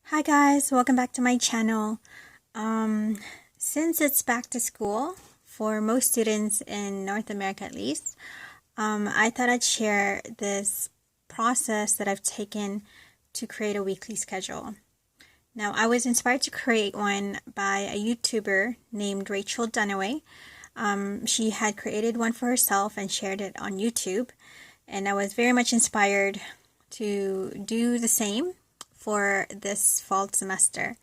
Hi guys, welcome back to my channel. Since it's back to school for most students in North America at least, I thought I'd share this process that I've taken to create a weekly schedule. Now, I was inspired to create one by a YouTuber named Rachel Dunaway. She had created one for herself and shared it on YouTube, and I was very much inspired to do the same for this fall semester.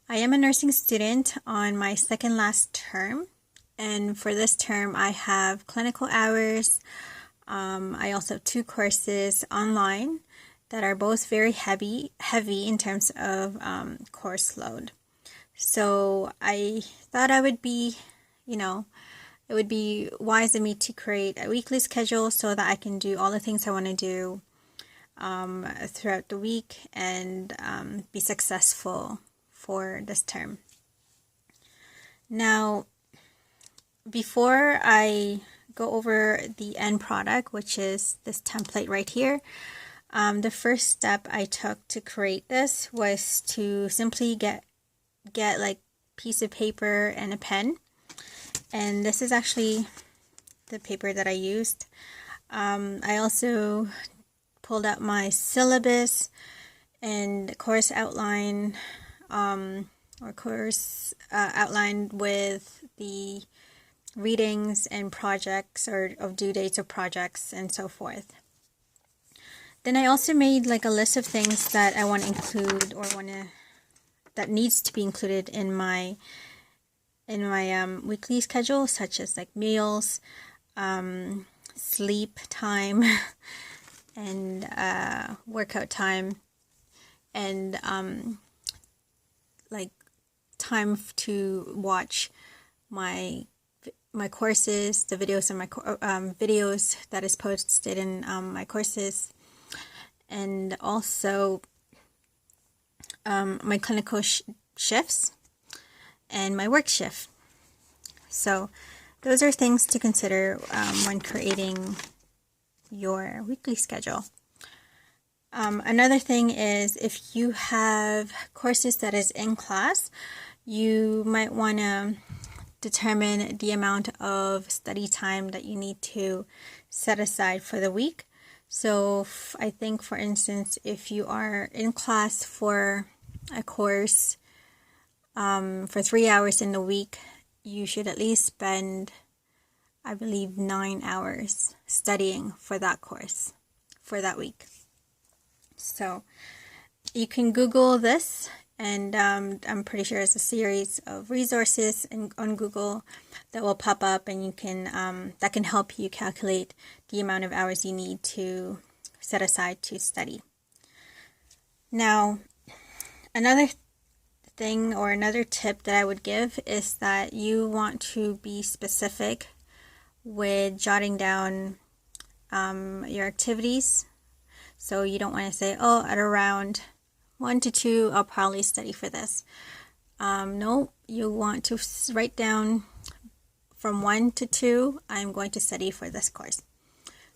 I am a nursing student on my second last term, and for this term I have clinical hours. I also have two courses online that are both very heavy in terms of course load. So I thought it would be wise of me to create a weekly schedule so that I can do all the things I want to do throughout the week and be successful for this term. Now, before I go over the end product, which is this template right here, the first step I took to create this was to simply get like piece of paper and a pen. And this is actually the paper that I used. I also pulled out my syllabus and course outline, outlined with the readings and projects or of due dates of projects and so forth. Then I also made like a list of things that I want to include or that needs to be included in my weekly schedule, such as like meals, sleep time, and workout time, and like time to watch my courses, the videos and my videos that is posted in my courses, and also my clinical shifts and my work shift. So those are things to consider when creating your weekly schedule. Another thing is, if you have courses that is in class, you might want to determine the amount of study time that you need to set aside for the week. So I think, for instance, if you are in class for a course for 3 hours in the week, you should at least spend, I believe, 9 hours studying for that course for that week. So you can Google this, and I'm pretty sure there's a series of resources on Google that will pop up, and you can that can help you calculate the amount of hours you need to set aside to study. Now, another thing or another tip that I would give is that you want to be specific with jotting down your activities. So you don't want to say, oh, at around 1 to 2, I'll probably study for this. No, you want to write down from 1 to 2, I'm going to study for this course.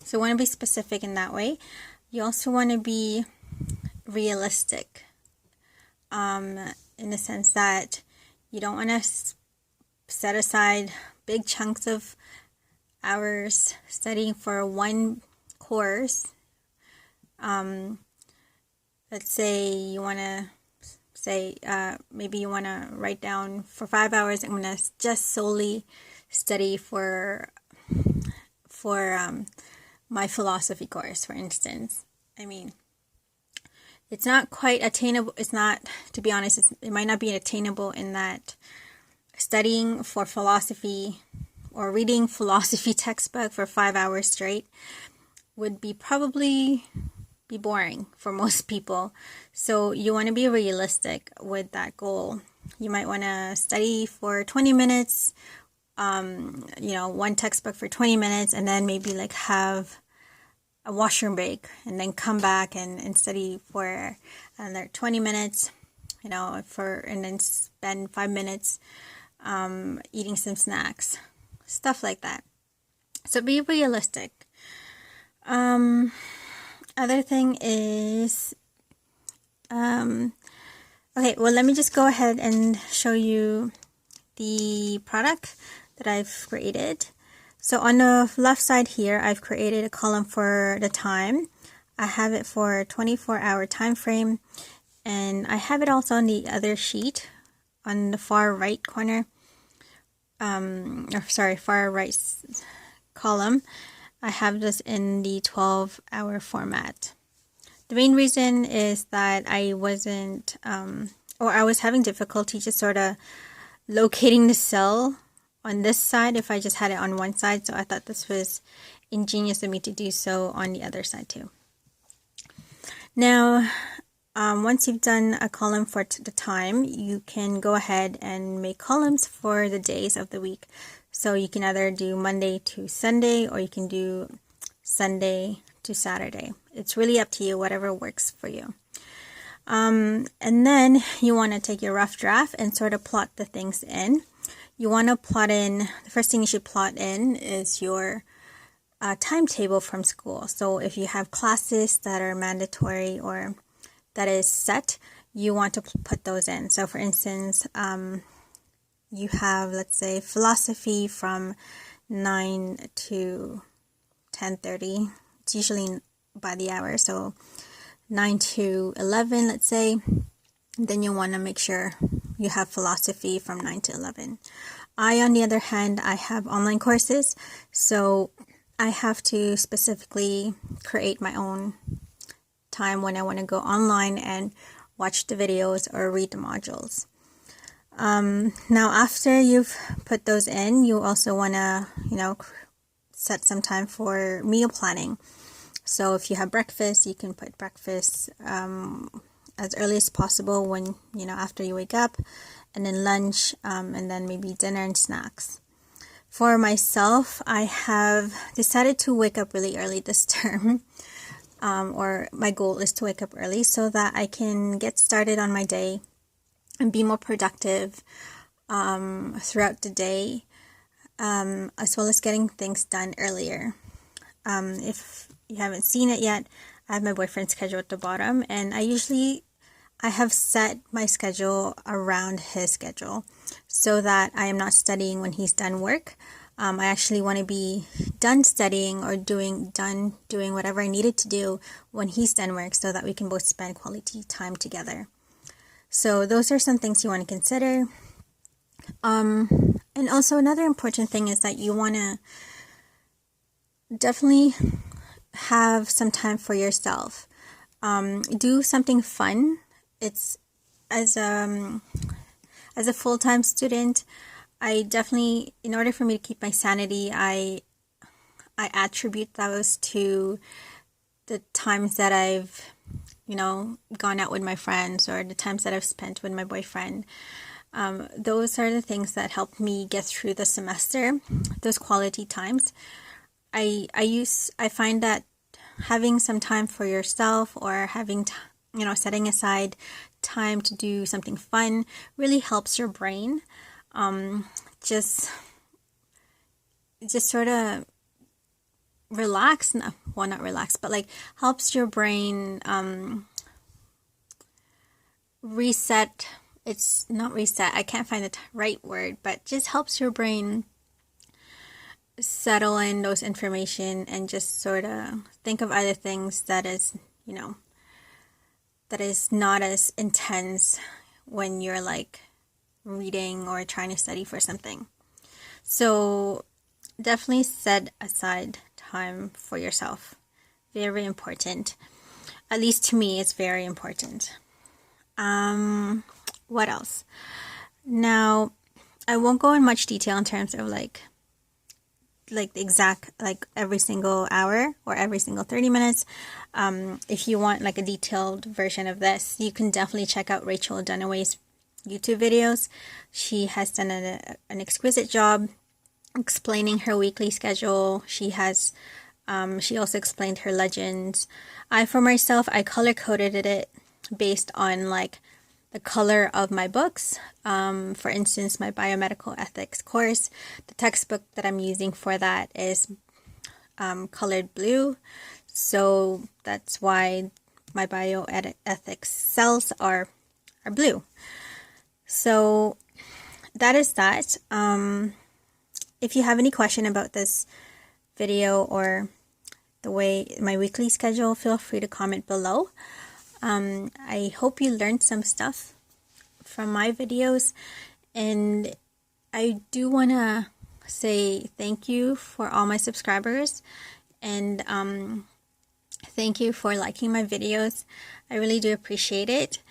So you want to be specific in that way. You also want to be realistic in the sense that you don't want to set aside big chunks of hours studying for one course. Let's say you want to maybe you want to write down for 5 hours, I'm going to just solely study for my philosophy course, for instance. I mean, it's not quite attainable. It's not, to be honest, it might not be attainable in that studying for philosophy or reading philosophy textbook for 5 hours straight would probably be boring for most people. So you want to be realistic with that goal. You might want to study for 20 minutes, one textbook for 20 minutes, and then maybe like have a washroom break, and then come back and study for another 20 minutes, and then spend 5 minutes eating some snacks, stuff like that. So be realistic. Other thing is Okay, well, let me just go ahead and show you the product that I've created. So on the left side here, I've created a column for the time. I have it for 24-hour time frame, and I have it also on the other sheet on the far right corner, far right column. I have this in the 12-hour format. The main reason is that I wasn't, or I was having difficulty just sort of locating the cell on this side if I just had it on one side. So I thought this was ingenious of me to do so on the other side too. Now, once you've done a column for the time, you can go ahead and make columns for the days of the week. So you can either do Monday to Sunday, or you can do Sunday to Saturday. It's really up to you, whatever works for you. And then you want to take your rough draft and sort of plot the things in. You want to plot in, the first thing you should plot in is your timetable from school. So if you have classes that are mandatory or that is set, you want to put those in. So for instance, you have, let's say, philosophy from 9 to 10:30. It's usually by the hour, so 9 to 11, let's say. Then you want to make sure you have philosophy from 9 to 11. On the other hand, I have online courses, so I have to specifically create my own time when I want to go online and watch the videos or read the modules. Now, after you've put those in, you also want to, set some time for meal planning. So if you have breakfast, you can put breakfast as early as possible when, after you wake up, and then lunch, and then maybe dinner and snacks. For myself, I have decided to wake up really early this term, or my goal is to wake up early so that I can get started on my day and be more productive throughout the day, as well as getting things done earlier. If you haven't seen it yet, I have my boyfriend's schedule at the bottom, and I have set my schedule around his schedule so that I am not studying when he's done work. I actually want to be done studying or doing whatever I needed to do when he's done work so that we can both spend quality time together. So those are some things you want to consider. And also another important thing is that you want to definitely have some time for yourself. Do something fun. It's as a full-time student, I definitely, in order for me to keep my sanity, I attribute those to the times that I've, gone out with my friends, or the times that I've spent with my boyfriend. Those are the things that help me get through the semester, those quality times. I find that having some time for yourself, or having setting aside time to do something fun, really helps your brain just sort of relax. Not relax, but like helps your brain reset. It's not reset, I can't find the right word, but just helps your brain settle in those information and just sort of think of other things that is not as intense when you're like reading or trying to study for something. So definitely set aside time for yourself. Very important. At least to me, it's very important. What else? Now, I won't go in much detail in terms of like the exact, like every single hour or every single 30 minutes. If you want like a detailed version of this, you can definitely check out Rachel Dunaway's YouTube videos. She has done an exquisite job explaining her weekly schedule. She also explained her legends. For myself, I color coded it based on like the color of my books. For instance, my biomedical ethics course, the textbook that I'm using for that is colored blue. So that's why my bioethics cells are are blue. So that is that. If you have any question about this video or the way my weekly schedule, feel free to comment below. I hope you learned some stuff from my videos, and I do want to say thank you for all my subscribers, and thank you for liking my videos. I really do appreciate it.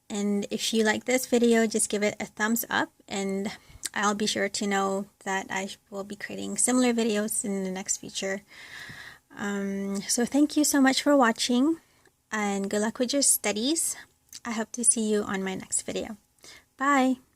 And if you like this video, just give it a thumbs up, and I'll be sure to know that I will be creating similar videos in the next future. So thank you so much for watching, and good luck with your studies. I hope to see you on my next video. Bye!